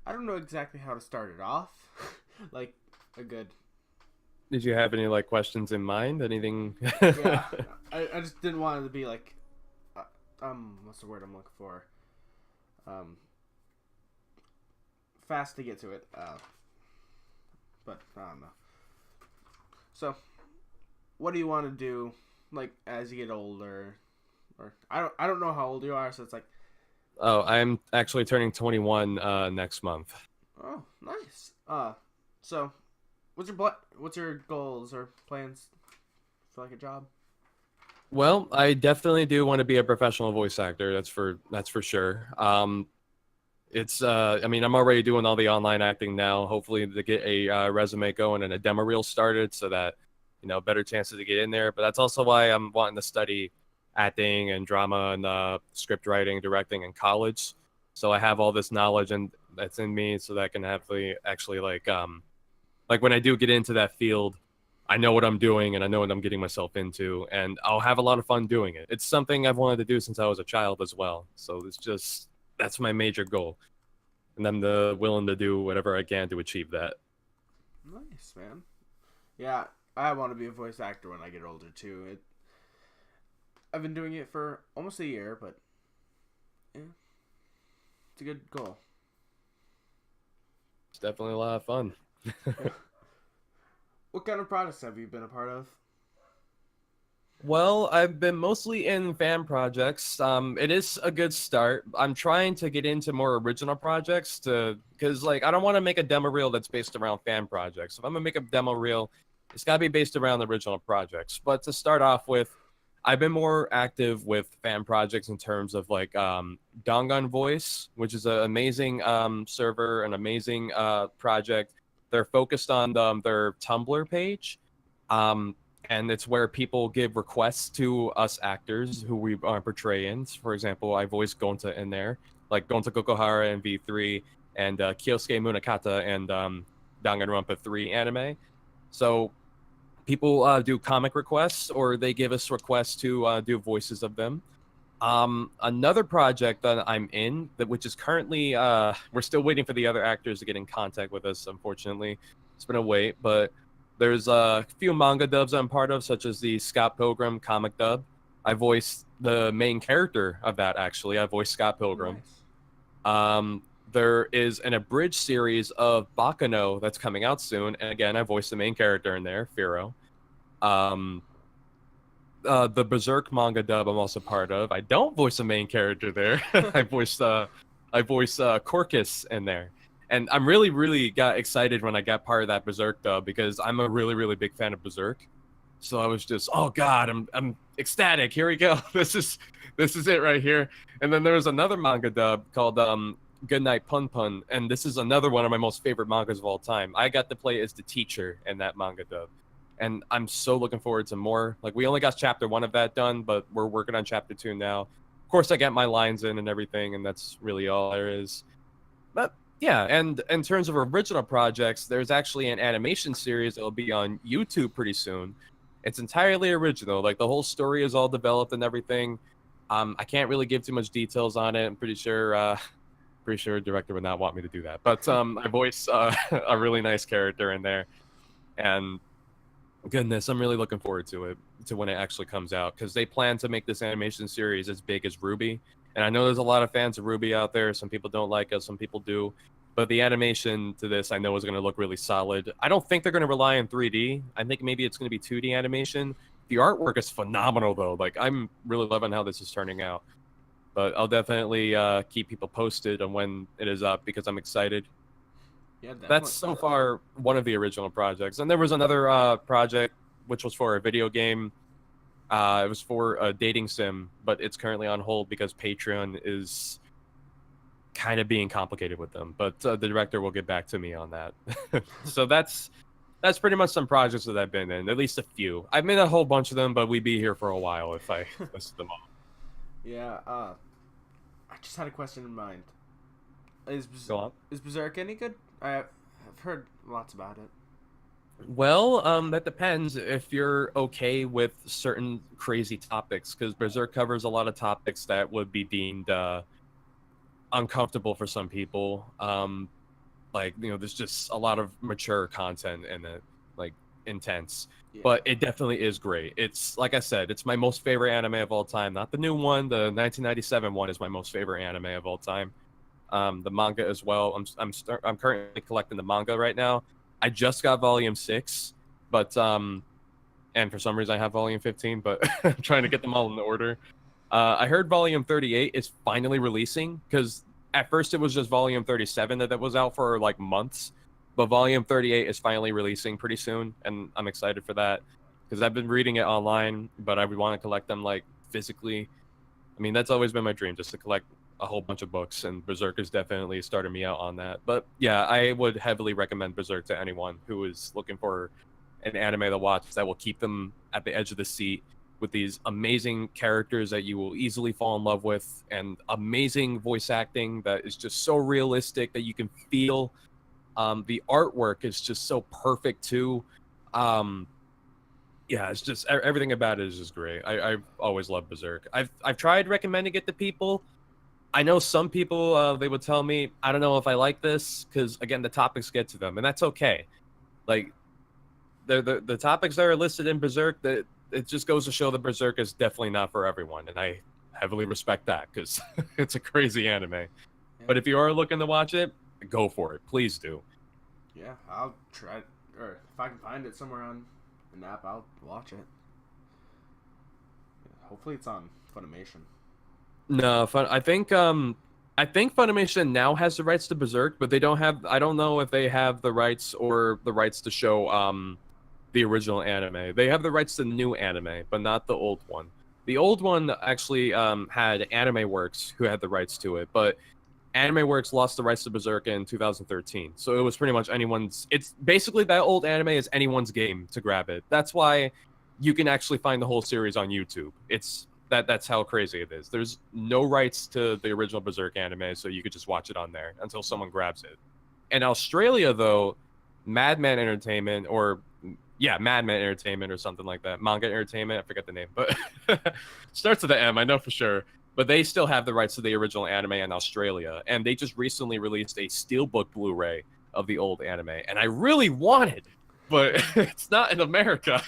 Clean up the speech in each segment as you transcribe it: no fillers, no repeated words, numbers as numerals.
I don't know exactly how to start it off. Like a good. Did you have any like questions in mind? Anything? Yeah, I just didn't want it to be like, uh, what's the word I'm looking for? Um, fast to get to it. But I don't know. So, what do you want to do, like as you get older? Or I don't know how old you are, so it's like, Oh, I'm actually turning 21 next month. oh, nice. So what's your goals or plans for like a job? Well, I definitely do want to be a professional voice actor. That's for sure. It's I mean, I'm already doing all the online acting now. Hopefully, to get a resume going and a demo reel started, so that better chances to get in there. But that's also why I'm wanting to study acting and drama and script writing, directing in college. So I have all this knowledge and that's in me, so that I can have the actually like when I do get into that field, I know what I'm doing and I know what I'm getting myself into, and I'll have a lot of fun doing it. It's something I've wanted to do since I was a child as well. So it's just that's my major goal, and I'm willing to do whatever I can to achieve that. Nice, man. Yeah, I want to be a voice actor when I get older too. I've been doing it for almost a year, but yeah, it's a good goal. It's definitely a lot of fun. Yeah. What kind of projects have you been a part of? Well, I've been mostly in fan projects. It is a good start. I'm trying to get into more original projects because like I don't want to make a demo reel that's based around fan projects. If I'm gonna make a demo reel, it's gotta be based around the original projects. But to start off with, I've been more active with fan projects in terms of like Dongun Voice, which is an amazing server, an amazing project. They're focused on their Tumblr page. Um, and it's where people give requests to us actors who we are portraying. For example, I voiced Gonta in there, like Gonta Kokohara in V3, and Kyosuke Munakata and Danganronpa 3 anime. So people do comic requests, or they give us requests to do voices of them. Another project that I'm in, that which is currently, we're still waiting for the other actors to get in contact with us. Unfortunately, it's been a wait, but there's a few manga dubs I'm part of, such as the Scott Pilgrim comic dub. I voiced the main character of that. Actually, I voiced Scott Pilgrim. Nice. There is an abridged series of Bakano that's coming out soon, and again, I voiced the main character in there, Firo. Um, the Berserk manga dub I'm also part of. I don't voice the main character there. I voice Corcus in there. And I'm really got excited when I got part of that Berserk dub because I'm a really big fan of Berserk. So I was just, oh god, I'm ecstatic. Here we go. This is it right here. And then there was another manga dub called Goodnight Pun Pun, and this is another one of my most favorite mangas of all time. I got to play as the teacher in that manga dub, and I'm so looking forward to more. Like we only got chapter 1 of that done, but we're working on chapter 2 now. Of course, I got my lines in and everything, and that's really all there is. But yeah, and in terms of original projects, there's actually an animation series that will be on YouTube pretty soon. It's entirely original. Like the whole story is all developed and everything. I can't really give too much details on it. I'm pretty sure a director would not want me to do that. But I voice a really nice character in there, and goodness, I'm really looking forward to it, to when it actually comes out, because they plan to make this animation series as big as Ruby. And I know there's a lot of fans of Ruby out there. Some people don't like it, some people do. But the animation to this, I know, is going to look really solid. I don't think they're going to rely on 3D. I think maybe it's going to be 2D animation. The artwork is phenomenal, though. Like, I'm really loving how this is turning out. But I'll definitely keep people posted on when it is up because I'm excited. Yeah, That's definitely. so far one of the original projects. And there was another project which was for a video game. It was for a dating sim, but it's currently on hold because Patreon is kind of being complicated with them. But the director will get back to me on that. So that's pretty much some projects that I've been in, at least a few. I've been in a whole bunch of them, but we'd be here for a while if I listed them all. Yeah. I just had a question in mind. Go on. Is Berserk any good? I've heard lots about it. Well, that depends if you're okay with certain crazy topics, because Berserk covers a lot of topics that would be deemed uncomfortable for some people. Like, there's just a lot of mature content in it, like intense. Yeah. But it definitely is great. It's like I said, it's my most favorite anime of all time. Not the new one, the 1997 one is my most favorite anime of all time. The manga as well. I'm currently collecting the manga right now. I just got volume 6, but and for some reason I have volume 15, but I'm trying to get them all in order. I heard volume 38 is finally releasing, because at first it was just volume 37 that was out for like months, but volume 38 is finally releasing pretty soon, and I'm excited for that because I've been reading it online, but I would want to collect them like physically. I mean, that's always been my dream, just to collect a whole bunch of books, and Berserk has definitely started me out on that. But yeah, I would heavily recommend Berserk to anyone who is looking for an anime to watch that will keep them at the edge of the seat, with these amazing characters that you will easily fall in love with, and amazing voice acting that is just so realistic that you can feel. The artwork is just so perfect too. Yeah, it's just everything about it is just great. I've always loved Berserk. I've tried recommending it to people. I know some people, they would tell me, I don't know if I like this, because again, the topics get to them, and that's okay. Like, the topics that are listed in Berserk, that it just goes to show that Berserk is definitely not for everyone, and I heavily respect that, because it's a crazy anime. Yeah. But if you are looking to watch it, go for it. Please do. Yeah, I'll try, or if I can find it somewhere on an app, I'll watch it. Hopefully it's on Funimation. No, I think Funimation now has the rights to Berserk, but they don't have. I don't know if they have the rights to show the original anime. They have the rights to the new anime, but not the old one. The old one actually had Anime Works, who had the rights to it, but Anime Works lost the rights to Berserk in 2013. So it was pretty much anyone's. It's basically that old anime is anyone's game to grab it. That's why you can actually find the whole series on YouTube. That's how crazy it is. There's no rights to the original Berserk anime, so you could just watch it on there until someone grabs it. In Australia, though, Madman Entertainment, Madman Entertainment or something like that, Manga Entertainment, I forget the name, but starts with an M, I know for sure. But they still have the rights to the original anime in Australia, and they just recently released a Steelbook Blu-ray of the old anime, and I really want it, but it's not in America.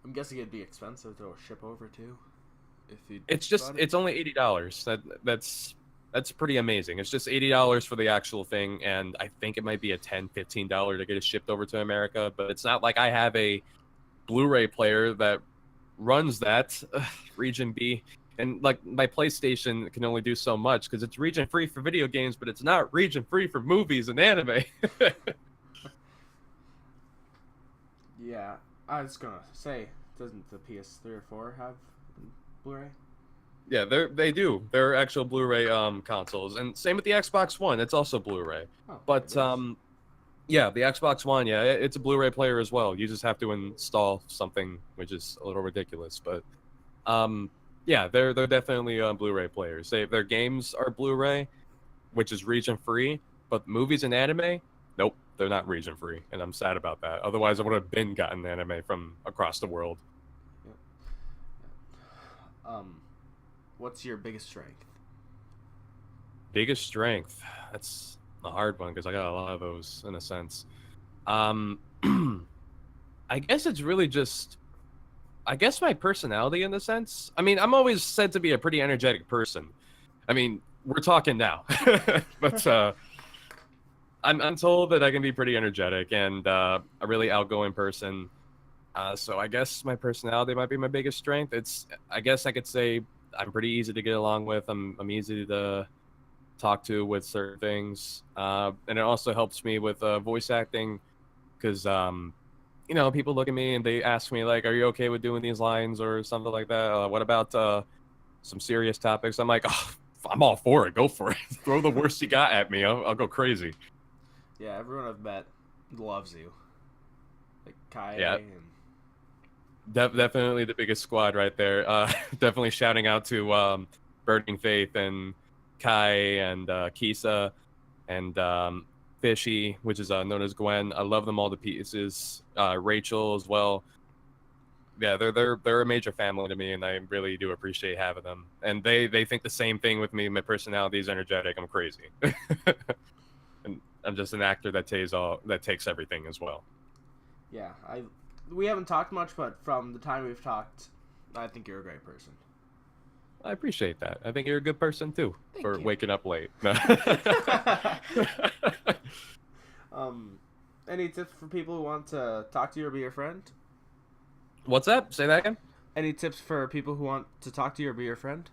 I'm guessing it'd be expensive to ship over too. It's only $80. That's pretty amazing. It's just $80 for the actual thing, and I think it might be a $10-15 to get it shipped over to America. But it's not like I have a Blu-ray player that runs that region B, and like my PlayStation can only do so much because it's region free for video games, but it's not region free for movies and anime. Yeah, I was gonna say, doesn't the PS3 or 4 have Blu-ray? Yeah, they do. They're actual Blu-ray consoles, and same with the Xbox One. It's also Blu-ray. Oh, But yeah, the Xbox One, yeah, it's a Blu-ray player as well. You just have to install something, which is a little ridiculous. But yeah, they're definitely Blu-ray players. Their games are Blu-ray, which is region free. But movies and anime, nope, they're not region free, and I'm sad about that. Otherwise, I would have been gotten anime from across the world. What's your biggest strength? Biggest strength? That's a hard one because I got a lot of those in a sense. I guess it's really just, I guess my personality in a sense. I mean, I'm always said to be a pretty energetic person. I mean, we're talking now, but I'm told that I can be pretty energetic and a really outgoing person. So I guess my personality might be my biggest strength. I guess I could say I'm pretty easy to get along with. I'm easy to talk to with certain things, and it also helps me with voice acting, because people look at me and they ask me like, "Are you okay with doing these lines or something like that? What about some serious topics?" I'm like, oh, I'm all for it. Go for it. Throw the worst you got at me. I'll go crazy. Yeah, everyone I've met loves you. Like Kai and... Definitely the biggest squad right there. Definitely shouting out to Burning Faith and Kai and Kisa and Fishy, which is known as Gwen. I love them all to pieces. Rachel as well. Yeah, they're a major family to me, and I really do appreciate having them. And they think the same thing with me. My personality is energetic. I'm crazy. And just an actor that takes everything as well. Yeah, we haven't talked much, but from the time we've talked, I think you're a great person. I appreciate that. I think you're a good person too for waking up late. Any tips for people who want to talk to you or be your friend? What's that? Say that again. Any tips for people who want to talk to you or be your friend?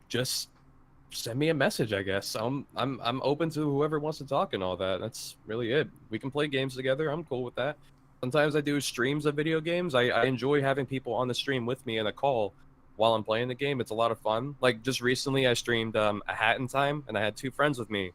Just send me a message, I guess. I'm open to whoever wants to talk and all that. That's really it. We can play games together. I'm cool with that. Sometimes I do streams of video games. I enjoy having people on the stream with me in a call while I'm playing the game. It's a lot of fun. Like just recently I streamed a Hat in Time, and I had 2 friends with me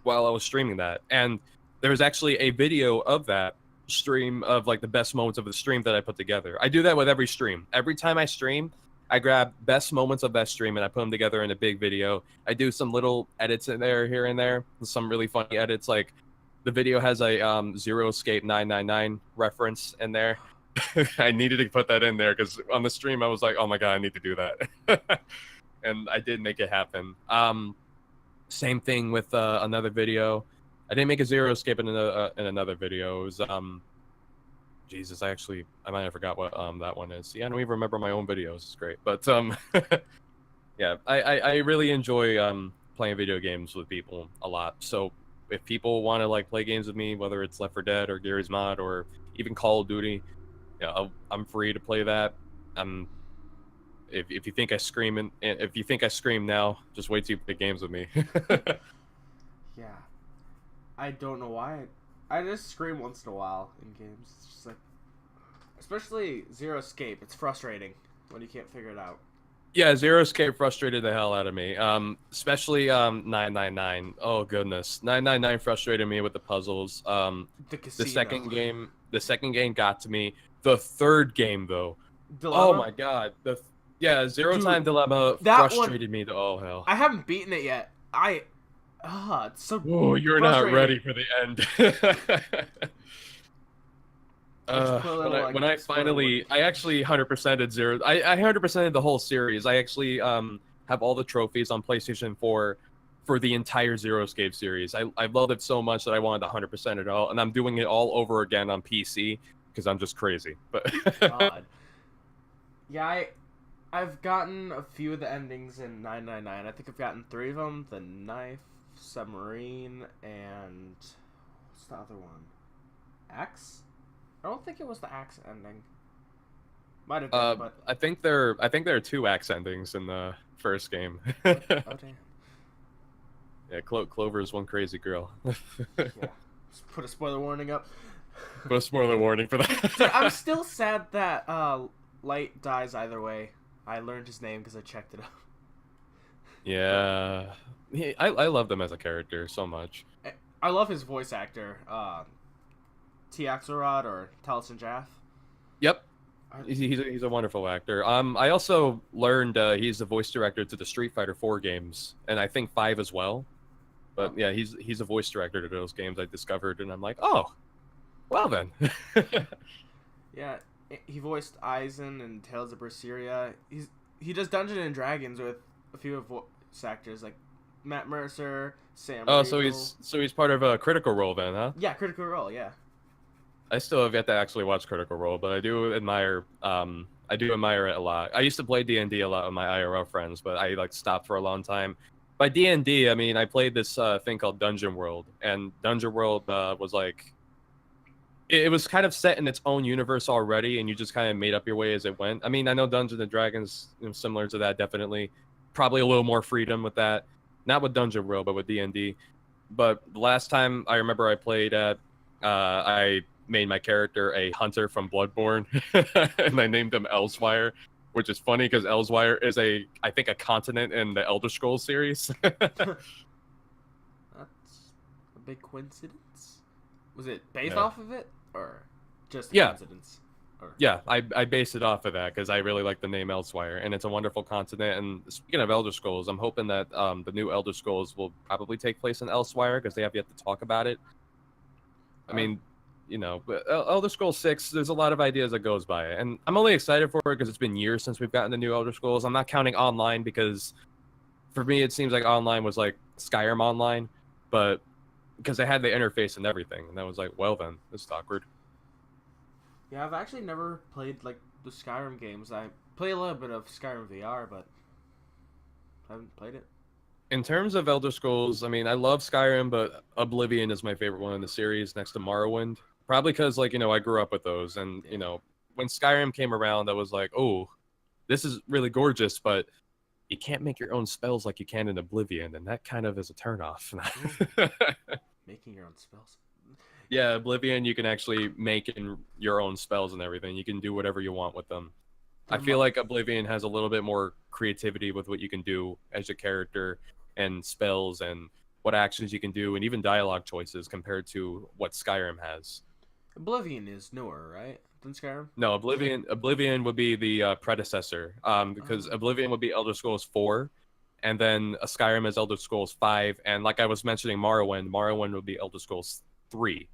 while I was streaming that. And there was actually a video of that stream of like the best moments of the stream that I put together. I do that with every stream. Every time I stream, I grab best moments of that stream and I put them together in a big video. I do some little edits in there, here and there, some really funny edits. Like the video has a Zero Escape 999 reference in there. I needed to put that in there because on the stream I was like, oh my god, I need to do that. And I did make it happen. Same thing with another video. I didn't make a Zero Escape in another video. It was Jesus, I might have forgot what that one is. Yeah, I don't even remember my own videos. It's great. But yeah, I really enjoy playing video games with people a lot. So if people want to like play games with me, whether it's Left 4 Dead or Gary's Mod or even Call of Duty, yeah, I'm free to play that. If you think I scream now, just wait till you play games with me. Yeah, I don't know why. I just scream once in a while in games. It's just like, especially Zero Escape. It's frustrating when you can't figure it out. Yeah, Zero Escape frustrated the hell out of me. Especially 999. Oh goodness, 999 frustrated me with the puzzles. The second game got to me. The third game though. Dilemma? Oh my god. Zero Time Dilemma frustrated me to all hell. I haven't beaten it yet. It's so. Oh, you're not ready for the end. When I finally, I actually 100%ed Zero. I 100%ed the whole series. I actually have all the trophies on PlayStation 4 for the entire Zero Escape series. I loved it so much that I wanted to 100% it all, and I'm doing it all over again on PC because I'm just crazy. But God. Yeah, I've gotten a few of the endings in 999. I think I've gotten 3 of them: the knife, submarine, and what's the other one? Axe? I don't think it was the axe ending. Might have been, but I think there are 2 axe endings in the first game. Oh damn. Yeah, Clover is one crazy girl. Yeah. Just put a spoiler warning up. Put a spoiler warning for that. Dude, I'm still sad that Light dies either way. I learned his name because I checked it out. Yeah. I love him as a character so much. I love his voice actor, T. Axelrod or Taliesin Jaff. Yep. He's a wonderful actor. I also learned he's the voice director to the Street Fighter 4 games, and I think 5 as well. But yeah, he's a voice director to those games I discovered, and I'm like, oh, well then. Yeah, he voiced Aizen in Tales of Berseria. He does Dungeons and Dragons with a few of voice actors like Matt Mercer, Sam. Oh, Riegel. so he's part of a Critical Role then, huh? Yeah, Critical Role. Yeah. I still have yet to actually watch Critical Role, but I do admire it a lot. I used to play D&D a lot with my IRL friends, but I stopped for a long time. By D&D, I mean I played this thing called Dungeon World, and Dungeon World was like, it was kind of set in its own universe already, and you just kind of made up your way as it went. I mean, I know Dungeons and Dragons, similar to that, definitely. Probably a little more freedom with that. Not with Dungeon World, but with D&D. But the last time I remember I played at, I made my character a hunter from Bloodborne, and I named him Elsewire, which is funny because Elsewire is I think a continent in the Elder Scrolls series. That's a big coincidence. Was it based off of it, or just a coincidence? Or... Yeah, I based it off of that because I really like the name Elsewire, and it's a wonderful continent. And speaking of Elder Scrolls, I'm hoping that the new Elder Scrolls will probably take place in Elsewire because they have yet to talk about it. I mean, Elder Scrolls 6, there's a lot of ideas that goes by it, and I'm only excited for it because it's been years since we've gotten the new Elder Scrolls. I'm not counting online because for me it seems like online was like Skyrim Online, but because they had the interface and everything, and I was like, well then, this is awkward. Yeah, I've actually never played like the Skyrim games. I play a little bit of Skyrim VR, but I haven't played it. In terms of Elder Scrolls, I mean, I love Skyrim, but Oblivion is my favorite one in the series, next to Morrowind. Probably because, like, I grew up with those, and when Skyrim came around, I was like, oh, this is really gorgeous, but you can't make your own spells like you can in Oblivion, and that kind of is a turnoff. Making your own spells. Yeah, Oblivion, you can actually make your own spells and everything. You can do whatever you want with them. I feel like Oblivion has a little bit more creativity with what you can do as a character and spells and what actions you can do and even dialogue choices compared to what Skyrim has. Oblivion is newer, right, than Skyrim? No, Oblivion would be the predecessor, because Oblivion would be Elder Scrolls 4, and then Skyrim is Elder Scrolls 5, and like I was mentioning Morrowind would be Elder Scrolls 3.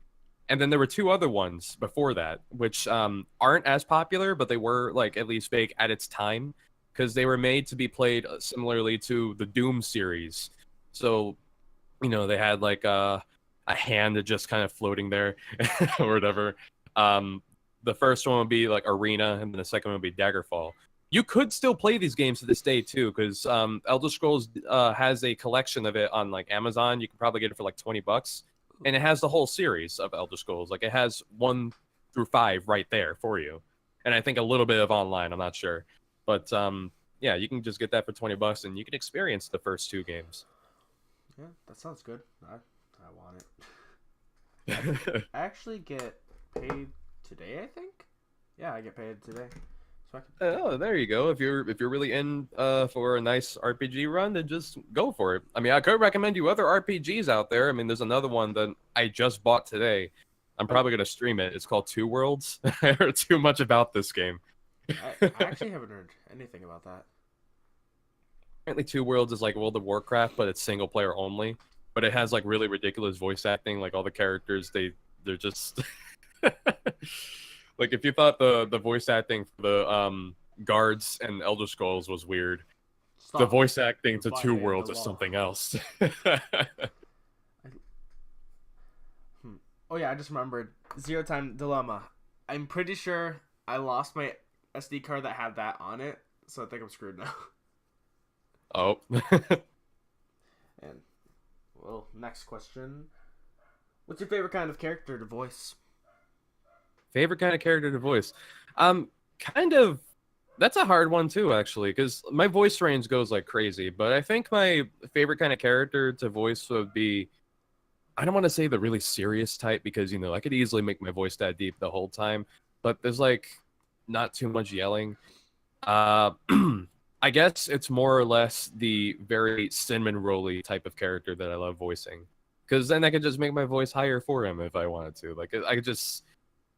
And then there were two other ones before that, which aren't as popular, but they were like at least big at its time, because they were made to be played similarly to the Doom series. So, they had like a hand just kind of floating there or whatever. The first one would be like Arena, and then the second one would be Daggerfall. You could still play these games to this day too, because Elder Scrolls has a collection of it on like Amazon. You can probably get it for like $20. And it has the whole series of Elder Scrolls. Like, it has 1 through 5 right there for you. And I think a little bit of online, I'm not sure. But, yeah, you can just get that for $20, and you can experience the first 2 games. Yeah, that sounds good. I want it. I actually get paid today, I think? Yeah, I get paid today. So Oh, there you go. If you're really in for a nice RPG run, then just go for it. I mean, I could recommend you other RPGs out there. I mean, there's another one that I just bought today. I'm probably gonna stream it. It's called Two Worlds. I heard too much about this game. I actually haven't heard anything about that. Apparently, Two Worlds is like World of Warcraft, but it's single player only. But it has like really ridiculous voice acting. Like all the characters, they're just like, if you thought the voice acting for the guards and Elder Scrolls was weird, the voice acting to Two Worlds is something else. Oh yeah, I just remembered Zero Time Dilemma. I'm pretty sure I lost my SD card that had that on it, so I think I'm screwed now. Oh. And well, next question. What's your favorite kind of character to voice? Favorite kind of character to voice? Kind of. That's a hard one too, actually, because my voice range goes like crazy. But I think my favorite kind of character to voice would be, I don't want to say the really serious type, because I could easily make my voice that deep the whole time. But there's like not too much yelling. I guess it's more or less the very cinnamon rolly type of character that I love voicing, because then I could just make my voice higher for him if I wanted to. Like, I could just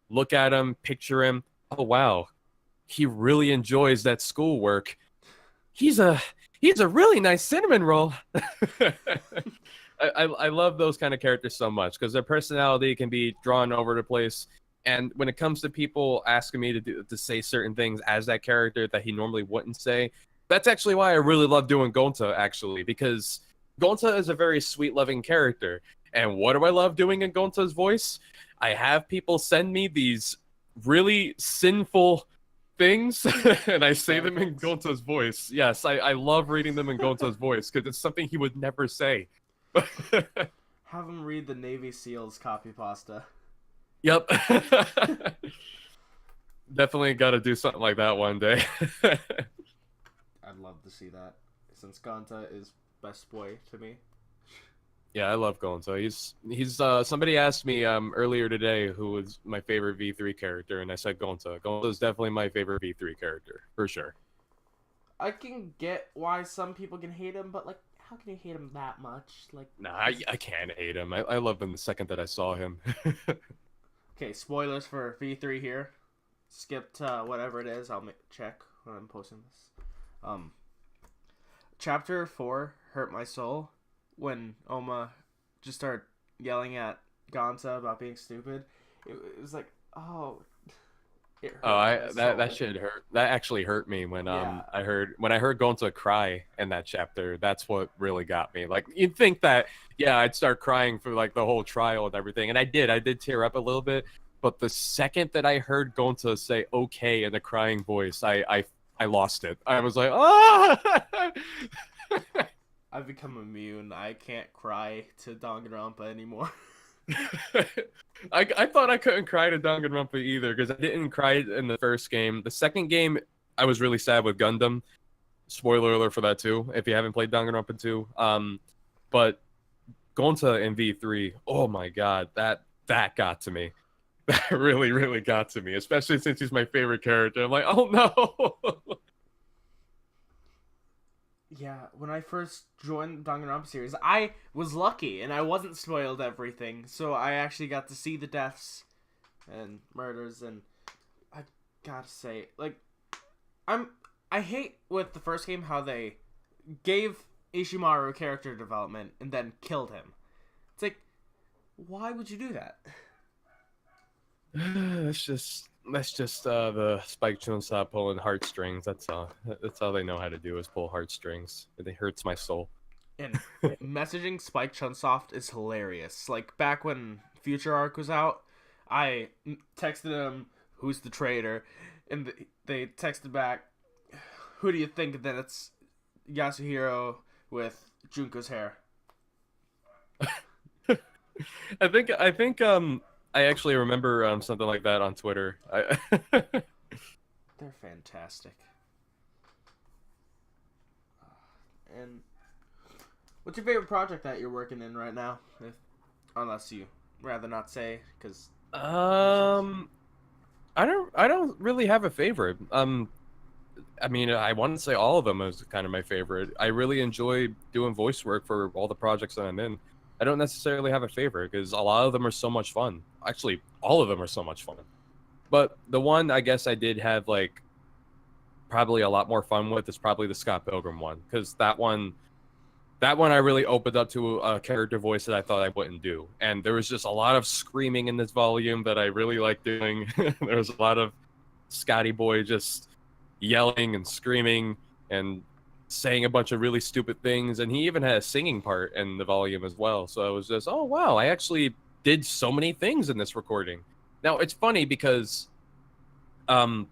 look at him, picture him. Oh wow, he really enjoys that schoolwork. He's a really nice cinnamon roll. I love those kind of characters so much, because their personality can be drawn over the place. And when it comes to people asking me to say certain things as that character that he normally wouldn't say, that's actually why I really love doing Gonta, actually, because Gonta is a very sweet, loving character. And what do I love doing in Gonta's voice? I have people send me these really sinful things, and I say them in Gonta's voice. Yes, I love reading them in Gonta's voice, because it's something he would never say. Have him read the Navy SEALs copy pasta. Yep. Definitely got to do something like that one day. I'd love to see that, since Gonta is best boy to me. Yeah, I love Gonta. He's somebody asked me earlier today who was my favorite V3 character, and I said Gonta. Gonta is definitely my favorite V3 character, for sure. I can get why some people can hate him, but like, how can you hate him that much? Like, nah, I can't hate him. I loved him the second that I saw him. Okay, spoilers for V3 here. Skip to whatever it is. I'll check when I'm posting this. Chapter 4, Hurt My Soul, when Oma just started yelling at Gonta about being stupid. It was like, oh, It hurt Oh, my that soul. shit hurt. That actually hurt me Yeah. when I heard Gonta cry in that chapter. That's what really got me. Like you'd think that yeah, I'd start crying for like the whole trial and everything, and I did. I did tear up a little bit. But the second that I heard Gonta say "okay" in a crying voice, I lost it. I was like, ah. I've become immune. I can't cry to Danganronpa anymore. I thought I couldn't cry to Danganronpa either because I didn't cry in the first game. The second game, I was really sad with Gundam. Spoiler alert for that too, if you haven't played Danganronpa 2. But Gonta in V3, oh my god, that got to me. That really, really got to me, especially since he's my favorite character. I'm like, oh no. Yeah, when I first joined the Danganronpa series, I was lucky and I wasn't spoiled everything, so I actually got to see the deaths and murders, and I gotta say, like, I hate with the first game how they gave Ishimaru character development and then killed him. It's like, why would you do that? That's just the Spike Chunsoft pulling heartstrings. That's all. That's all they know how to do is pull heartstrings. It hurts my soul. And messaging Spike Chunsoft is hilarious. Like, back when Future Arc was out, I texted him, "Who's the traitor?" And they texted back, "Who do you think?" And then it's Yasuhiro with Junko's hair. I think I actually remember something like that on Twitter. They're fantastic. And what's your favorite project that you're working in right now? Unless you rather not say, because um I don't really have a favorite. I mean, I want to say all of them is kind of my favorite. I really enjoy doing voice work for all the projects that I'm in. I don't necessarily have a favorite because a lot of them are so much fun. Actually, all of them are so much fun. But the one I guess I did have like probably a lot more fun with is probably the Scott Pilgrim one because that one I really opened up to a character voice that I thought I wouldn't do, and there was just a lot of screaming in this volume that I really like doing. There was a lot of Scotty Boy just yelling and screaming and saying a bunch of really stupid things, and he even had a singing part in the volume as well. So I was just, oh wow, I actually did so many things in this recording. Now it's funny because um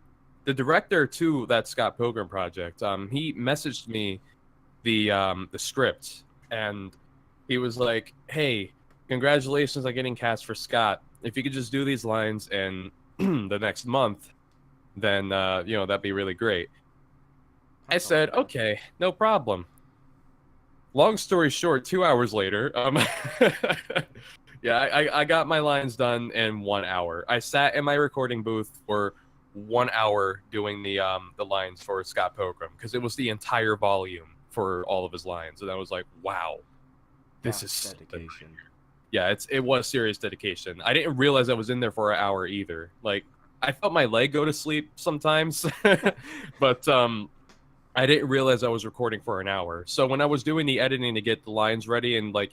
the director to that Scott Pilgrim project, he messaged me the script, and he was like, "Hey, congratulations on getting cast for Scott. If you could just do these lines in the next month, then that'd be really great." I said, "Okay, no problem." Long story short, 2 hours later, yeah, I got my lines done in 1 hour. I sat in my recording booth for 1 hour doing the lines for Scott Pilgrim because it was the entire volume for all of his lines, and I was like, wow, this is dedication. Yeah, it was serious dedication. I didn't realize I was in there for an hour either. Like I felt my leg go to sleep sometimes, but I didn't realize I was recording for an hour. So when I was doing the editing to get the lines ready and like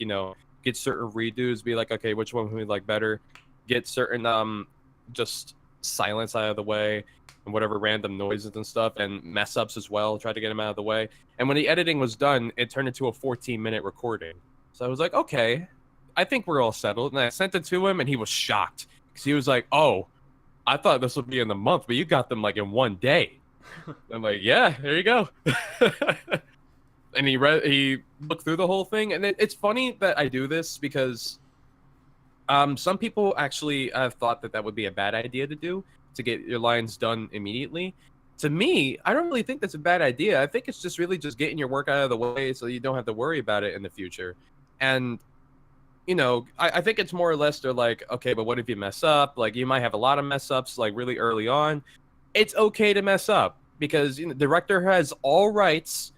get certain redos, be like, okay, which one would we like better? Get certain just silence out of the way and whatever random noises and stuff and mess ups as well. Try to get them out of the way. And when the editing was done, it turned into a 14-minute recording. So I was like, okay, I think we're all settled. And I sent it to him, and he was shocked because he was like, oh, I thought this would be in the month, but you got them like in one day. I'm like, yeah, there you go. And he looked through the whole thing, and it's funny that I do this because some people actually have thought that would be a bad idea to do, to get your lines done immediately. To me, I don't really think that's a bad idea. I think it's just really just getting your work out of the way so you don't have to worry about it in the future. And I think it's more or less they're like, okay, but what if you mess up? Like you might have a lot of mess ups like really early on. It's okay to mess up because the director has all rights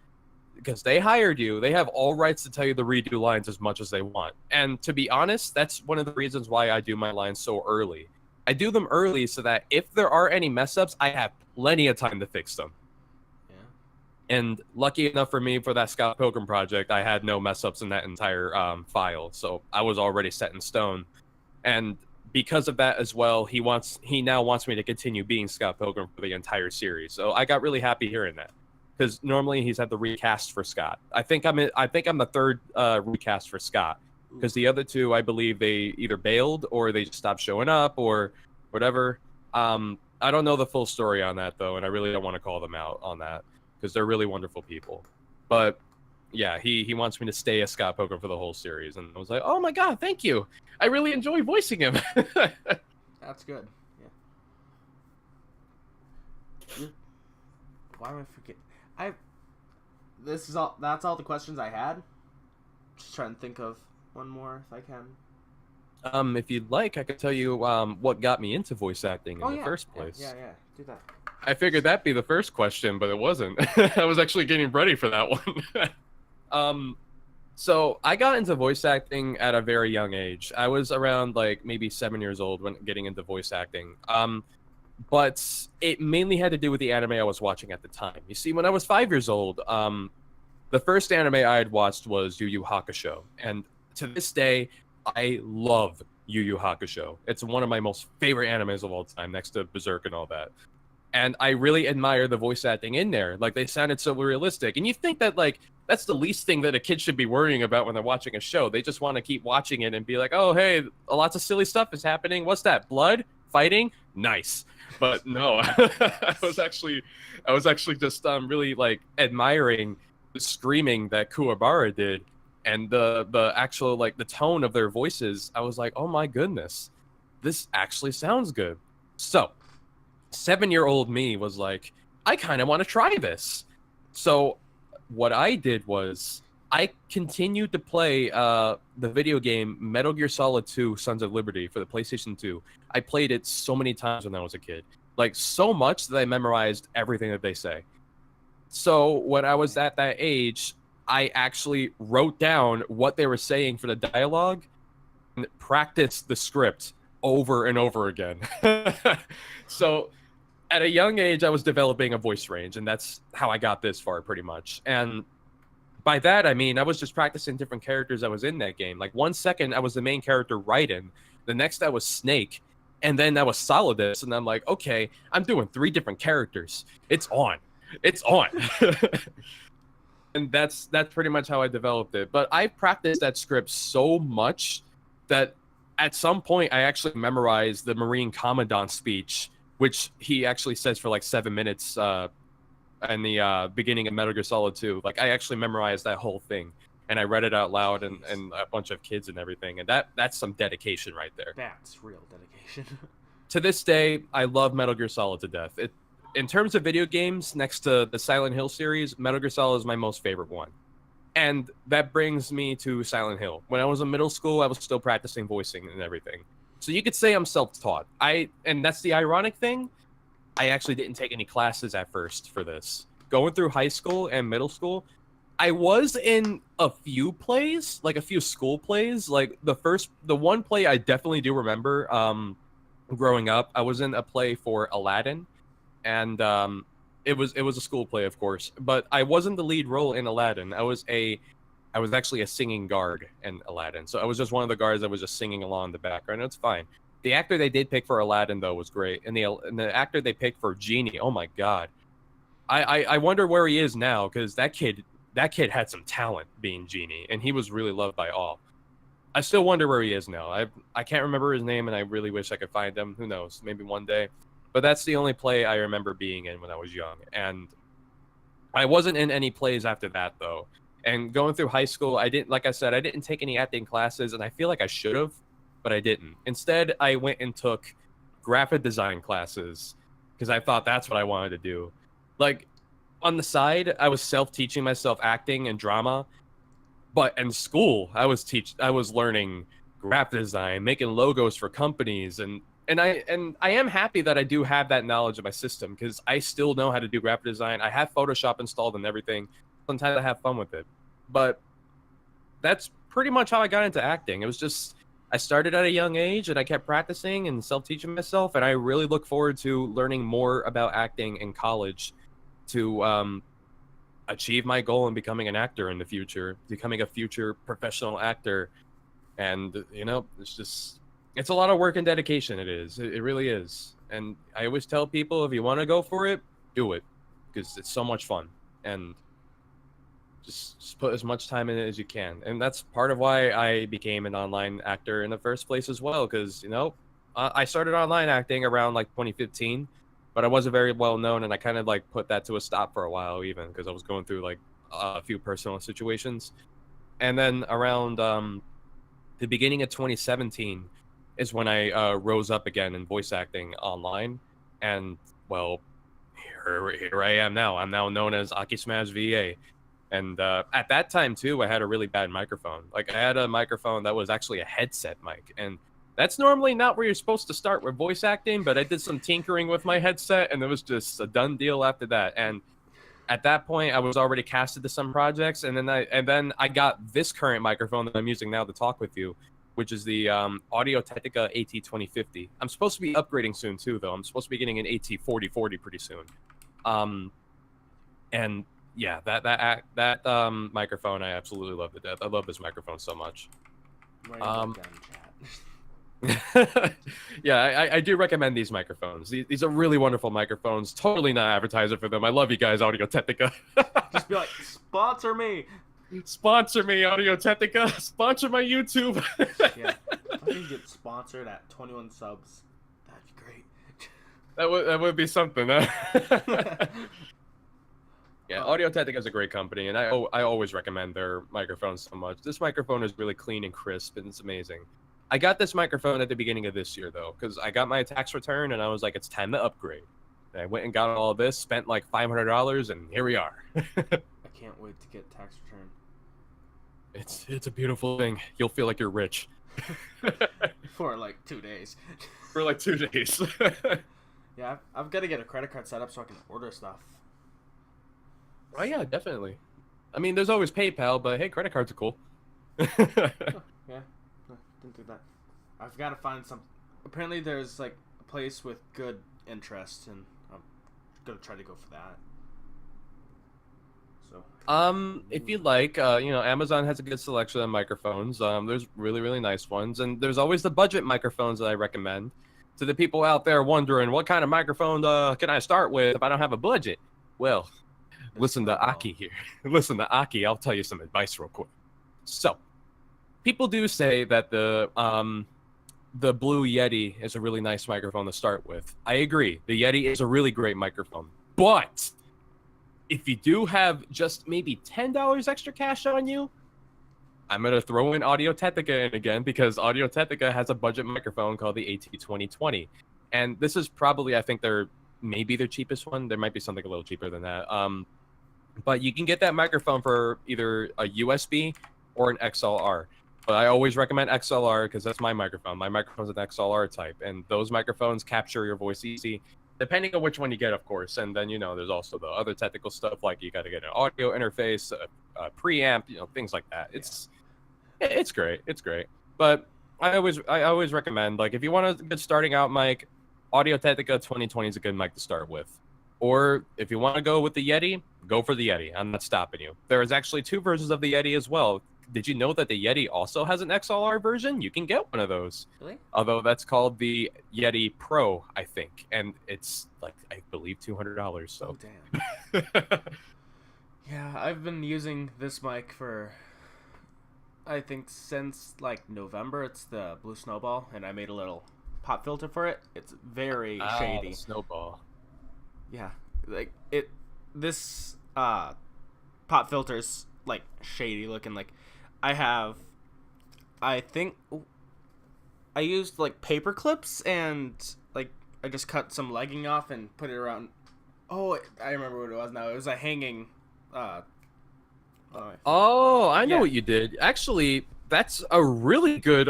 because they hired you. They have all rights to tell you to redo lines as much as they want. And to be honest, that's one of the reasons why I do my lines so early. I do them early so that if there are any mess ups, I have plenty of time to fix them. Yeah. And lucky enough for me for that Scott Pilgrim project, I had no mess ups in that entire file. So I was already set in stone. And because of that as well, he now wants me to continue being Scott Pilgrim for the entire series. So I got really happy hearing that, because normally he's had the recast for Scott. I think I'm the third recast for Scott, because the other two, I believe, they either bailed or they just stopped showing up or whatever. I don't know the full story on that though, and I really don't want to call them out on that because they're really wonderful people. But yeah, he wants me to stay as Scott Pilgrim for the whole series, and I was like, oh my god, thank you. I really enjoy voicing him. That's good. Yeah. Why am I forgetting? That's all the questions I had. Just trying to think of one more if I can. If you'd like, I could tell you what got me into voice acting in the first place. Yeah, do that. I figured that'd be the first question, but it wasn't. I was actually getting ready for that one. So I got into voice acting at a very young age. I was around like maybe 7 years old when getting into voice acting. But it mainly had to do with the anime I was watching at the time. You see, when I was 5 years old, the first anime I had watched was Yu Yu Hakusho, and to this day, I love Yu Yu Hakusho. It's one of my most favorite animes of all time, next to Berserk and all that. And I really admire the voice acting in there. Like, they sounded so realistic. And you think that, like, that's the least thing that a kid should be worrying about when they're watching a show. They just want to keep watching it and be like, oh, hey, lots of silly stuff is happening. What's that? Blood? Fighting? Nice. But no, I was actually just really, like, admiring the screaming that Kuwabara did. And the actual, like, the tone of their voices. I was like, oh my goodness, this actually sounds good. So 7-year-old me was like, I kind of want to try this. So what I did was I continued to play the video game Metal Gear Solid 2 Sons of Liberty for the PlayStation 2. I played it so many times when I was a kid. Like, so much that I memorized everything that they say. So when I was at that age, I actually wrote down what they were saying for the dialogue and practiced the script over and over again. So at a young age, I was developing a voice range, and that's how I got this far, pretty much. And by that, I mean, I was just practicing different characters I was in that game. Like, 1 second, I was the main character, Raiden. The next, I was Snake. And then I was Solidus. And I'm like, okay, I'm doing 3 different characters. It's on. It's on. And that's pretty much how I developed it. But I practiced that script so much that at some point I actually memorized the Marine Commandant speech, which he actually says for like 7 minutes in the beginning of Metal Gear Solid 2. Like, I actually memorized that whole thing, and I read it out loud and a bunch of kids and everything. And that's some dedication right there. That's real dedication. To this day, I love Metal Gear Solid to death. In terms of video games, next to the Silent Hill series, Metal Gear Solid is my most favorite one. And that brings me to Silent Hill. When I was in middle school, I was still practicing voicing and everything. So you could say I'm self-taught. And that's the ironic thing. I actually didn't take any classes at first for this. Going through high school and middle school, I was in a few plays, like a few school plays. Like the one play I definitely do remember growing up, I was in a play for Aladdin. And it was a school play, of course, but I wasn't the lead role in Aladdin. I was actually a singing guard in Aladdin. So I was just one of the guards that was just singing along in the background. It's fine. The actor they did pick for Aladdin, though, was great, and the actor they picked for Genie, oh my god, I wonder where he is now, because that kid had some talent being Genie, and he was really loved by all. I still wonder where he is now. I can't remember his name, and I really wish I could find him. Who knows? Maybe one day. But that's the only play I remember being in when I was young. And I wasn't in any plays after that, though. And going through high school, I didn't take any acting classes, and I feel like I should have, but I didn't. Instead, I went and took graphic design classes because I thought that's what I wanted to do. Like, on the side, I was self-teaching myself acting and drama, but in school, I was learning graphic design, making logos for companies, and I am happy that I do have that knowledge of my system, because I still know how to do graphic design. I have Photoshop installed and everything. Sometimes I have fun with it. But that's pretty much how I got into acting. It was just, I started at a young age and I kept practicing and self-teaching myself. And I really look forward to learning more about acting in college to achieve my goal in becoming an actor in the future, becoming a future professional actor. And, it's just It's a lot of work and dedication. It is. It really is. And I always tell people, if you want to go for it, do it, because it's so much fun. And just put as much time in it as you can. And that's part of why I became an online actor in the first place as well. Because, I started online acting around like 2015, but I wasn't very well known. And I kind of like put that to a stop for a while, even because I was going through like a few personal situations. And then around the beginning of 2017 is when I rose up again in voice acting online. And, well, here I am now. I'm now known as Aki Smash VA. And at that time, too, I had a really bad microphone. Like, I had a microphone that was actually a headset mic. And that's normally not where you're supposed to start with voice acting, but I did some tinkering with my headset, and it was just a done deal after that. And at that point, I was already casted to some projects, and then I got this current microphone that I'm using now to talk with you, which is the Audio Technica AT2050. I'm supposed to be upgrading soon, too, though. I'm supposed to be getting an AT4040 pretty soon. And yeah, that microphone, I absolutely love to death. I love this microphone so much. Yeah, I do recommend these microphones. These are really wonderful microphones. Totally not advertiser for them. I love you guys, Audio Technica. Just be like, sponsor me. Sponsor me, Audio Technica. Sponsor my YouTube. Yeah, if I can get sponsored at 21 subs, that'd be great. That would be something. Huh? Yeah, Audio Technica is a great company, and I always recommend their microphones so much. This microphone is really clean and crisp, and it's amazing. I got this microphone at the beginning of this year, though, because I got my tax return, and I was like, it's time to upgrade. And I went and got all this, spent like $500, and here we are. I can't wait to get tax return. It's a beautiful thing. You'll feel like you're rich. For like 2 days. For like 2 days. Yeah, I've got to get a credit card set up so I can order stuff. Oh, yeah, definitely. I mean, there's always PayPal, but hey, credit cards are cool. Yeah, didn't do that. I've got to find some. Apparently, there's like a place with good interest, and I'm gonna try to go for that. So. If you'd like, Amazon has a good selection of microphones. There's really, really nice ones, and there's always the budget microphones that I recommend to the people out there wondering what kind of microphone can I start with if I don't have a budget. Well. Listen to Aki here. Listen to Aki. I'll tell you some advice real quick. So, people do say that the Blue Yeti is a really nice microphone to start with. I agree. The Yeti is a really great microphone. But if you do have just maybe $10 extra cash on you, I'm going to throw in Audio Technica in again, because Audio Technica has a budget microphone called the AT2020. And this is probably, I think, maybe their cheapest one. There might be something a little cheaper than that. But you can get that microphone for either a USB or an XLR. But I always recommend XLR because that's my microphone. My microphone's an XLR type, and those microphones capture your voice easy, depending on which one you get, of course. And then, there's also the other technical stuff, like you got to get an audio interface, a preamp, things like that. It's great. It's great. But I always recommend, like, if you want a good starting out mic, Audio Technica 2020 is a good mic to start with. Or if you want to go with the Yeti, go for the Yeti. I'm not stopping you. There is actually 2 versions of the Yeti as well. Did you know that the Yeti also has an XLR version? You can get one of those. Really? Although that's called the Yeti Pro, I think. And it's, like, I believe $200. So. Oh, damn. Yeah, I've been using this mic for, I think, since, like, November. It's the Blue Snowball, and I made a little pop filter for it. It's very shady. The Snowball. Yeah, like this pop filter's like shady looking. Like I think I used like paper clips, and like I just cut some legging off and put it around. Oh, I remember what it was now. It was a hanging I know what you did. Actually, that's a really good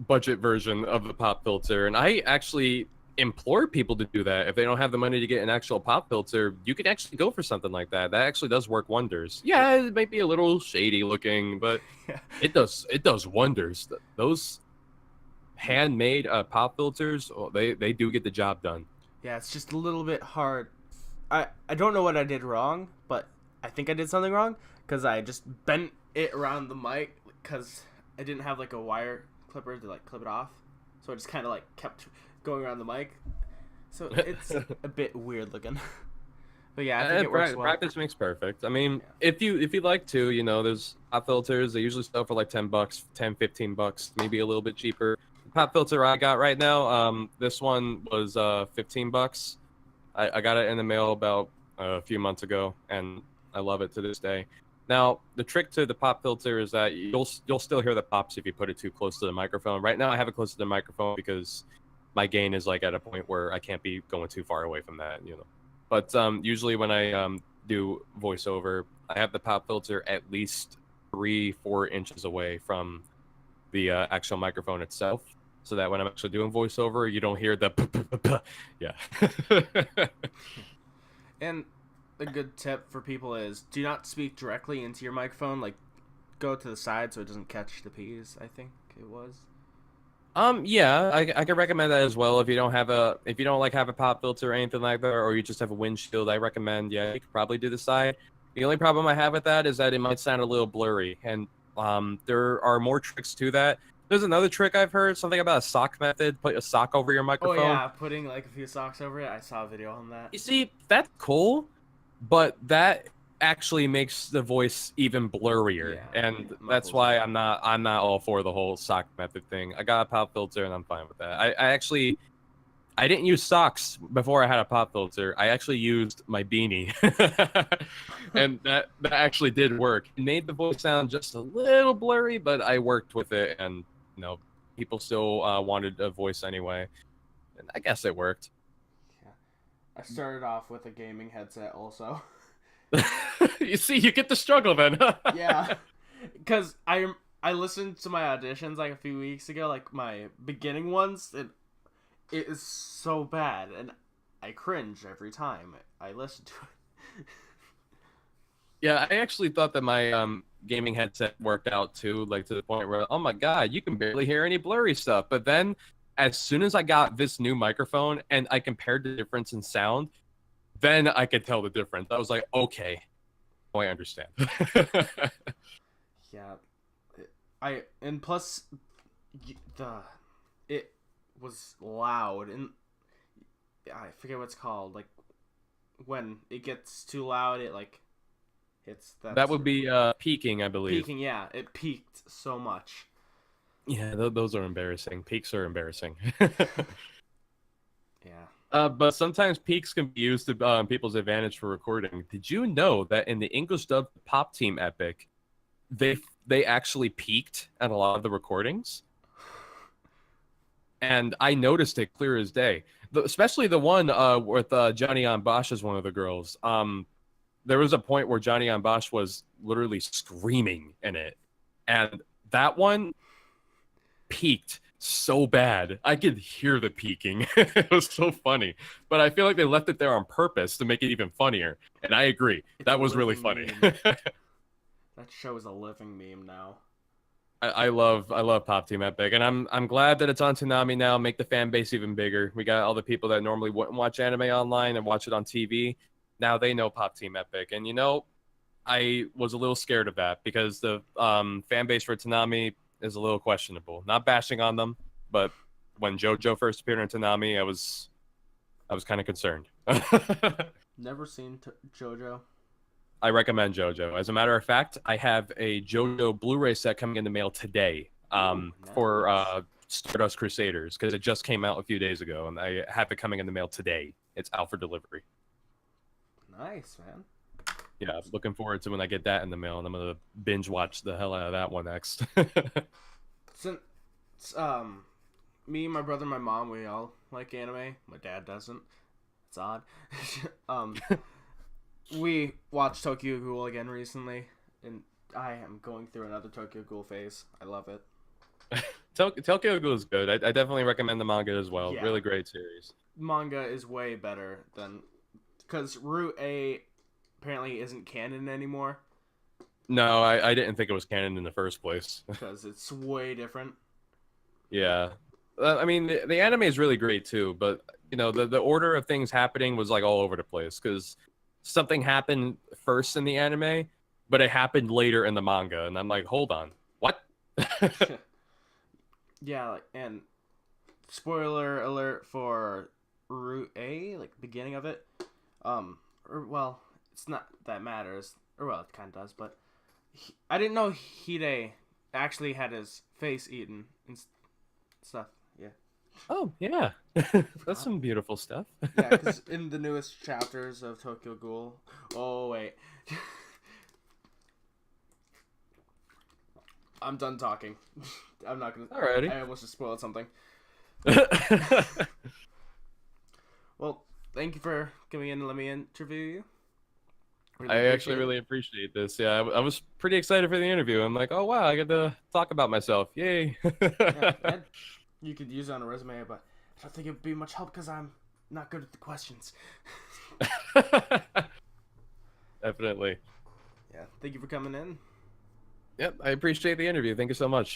budget version of the pop filter, and I actually implore people to do that. If they don't have the money to get an actual pop filter, you can actually go for something like that. That actually does work wonders. Yeah, it might be a little shady looking, but it does wonders. Those handmade pop filters, they do get the job done. Yeah, it's just a little bit hard. I don't know what I did wrong, but I think I did something wrong because I just bent it around the mic because I didn't have like a wire clipper to like clip it off. so I just kind of like kept going around the mic. So it's a bit weird looking. But yeah, I think it works well. Practice makes perfect. I mean, if you like to, you know, there's pop filters. They usually sell for like $10, $10-15, maybe a little bit cheaper. The pop filter I got right now, this one was $15. I got it in the mail about a few months ago, and I love it to this day. Now, the trick to the pop filter is that you'll still hear the pops if you put it too close to the microphone. Right now, I have it close to the microphone because my gain is like at a point where I can't be going too far away from that, you know. But usually when I do voiceover, I have the pop filter at least 3-4 inches away from the actual microphone itself, so that when I'm actually doing voiceover, you don't hear the yeah. And a good tip for people is do not speak directly into your microphone. Like, go to the side so it doesn't catch the P's. I think it was. Yeah, I can recommend that as well. If you don't have a pop filter or anything like that, or you just have a windshield, I recommend, yeah, you could probably do the side. The only problem I have with that is that it might sound a little blurry, and there are more tricks to that. There's another trick I've heard, something about a sock method. Put a sock over your microphone. Oh yeah, putting like a few socks over it. I saw a video on that. You see, that's cool, but that actually makes the voice even blurrier, and that's why I'm not all for the whole sock method thing. I got a pop filter and I'm fine with that. I didn't use socks before I had a pop filter. I actually used my beanie, and that actually did work. It made the voice sound just a little blurry, but I worked with it, and you know, people still wanted a voice anyway, and I guess it worked. Yeah, I started off with a gaming headset also. You see, you get the struggle then. Yeah, because I listened to my auditions like a few weeks ago, like my beginning ones, and it is so bad, and I cringe every time I listen to it. Yeah, I actually thought that my gaming headset worked out too, like to the point where, oh my god, you can barely hear any blurry stuff. But then, as soon as I got this new microphone and I compared the difference in sound, then I could tell the difference. I was like, okay, oh, I understand. Yeah, and plus it was loud, and I forget what it's called. Like when it gets too loud, it like hits that. That would be peaking, I believe. Peaking, yeah, it peaked so much. Yeah, those are embarrassing. Peaks are embarrassing. Yeah. But sometimes peaks can be used to people's advantage for recording. Did you know that in the English dub Pop Team Epic, they actually peaked at a lot of the recordings? And I noticed it clear as day. Especially the one with Johnny on Bosch as one of the girls. There was a point where Johnny on Bosch was literally screaming in it. And that one peaked so bad. I could hear the peaking. It was so funny. But I feel like they left it there on purpose to make it even funnier. And I agree. That was really funny. That show is a living meme now. I love Pop Team Epic, and I'm glad that it's on Toonami now. Make the fan base even bigger. We got all the people that normally wouldn't watch anime online and watch it on TV. Now they know Pop Team Epic, and you know, I was a little scared of that because the fan base for Toonami is a little questionable. Not bashing on them, but when JoJo first appeared on Toonami, I was kind of concerned. Never seen JoJo. I recommend JoJo. As a matter of fact, I have a JoJo Blu-ray set coming in the mail today for Stardust Crusaders because it just came out a few days ago, and I have it coming in the mail today. It's out for delivery. Nice, man. Yeah, looking forward to when I get that in the mail, and I'm gonna binge watch the hell out of that one next. Since me, my brother, my mom, we all like anime. My dad doesn't. It's odd. We watched Tokyo Ghoul again recently, and I am going through another Tokyo Ghoul phase. I love it. Tokyo Ghoul is good. I definitely recommend the manga as well. Yeah. Really great series. Manga is way better than... Because Route A apparently isn't canon anymore. No, I didn't think it was canon in the first place. Because it's way different. Yeah. I mean, the anime is really great too, but, you know, the order of things happening was like all over the place, because something happened first in the anime, but it happened later in the manga, and I'm like, hold on, what? Yeah, and spoiler alert for Route A, like beginning of it. Or well, it's not that matters. Or well, it kind of does, but I didn't know Hide actually had his face eaten and stuff. Yeah. Oh yeah, that's some beautiful stuff. Yeah, because in the newest chapters of Tokyo Ghoul. Oh wait. I'm done talking. I'm not gonna. Alrighty. I almost just spoiled something. Well, thank you for coming in and let me interview you. I actually really appreciate this. Yeah, I was pretty excited for the interview. I'm like, oh wow, I get to talk about myself. Yay! Yeah, you could use it on a resume, but I don't think it would be much help because I'm not good at the questions. Definitely. Yeah, thank you for coming in. Yep, I appreciate the interview. Thank you so much.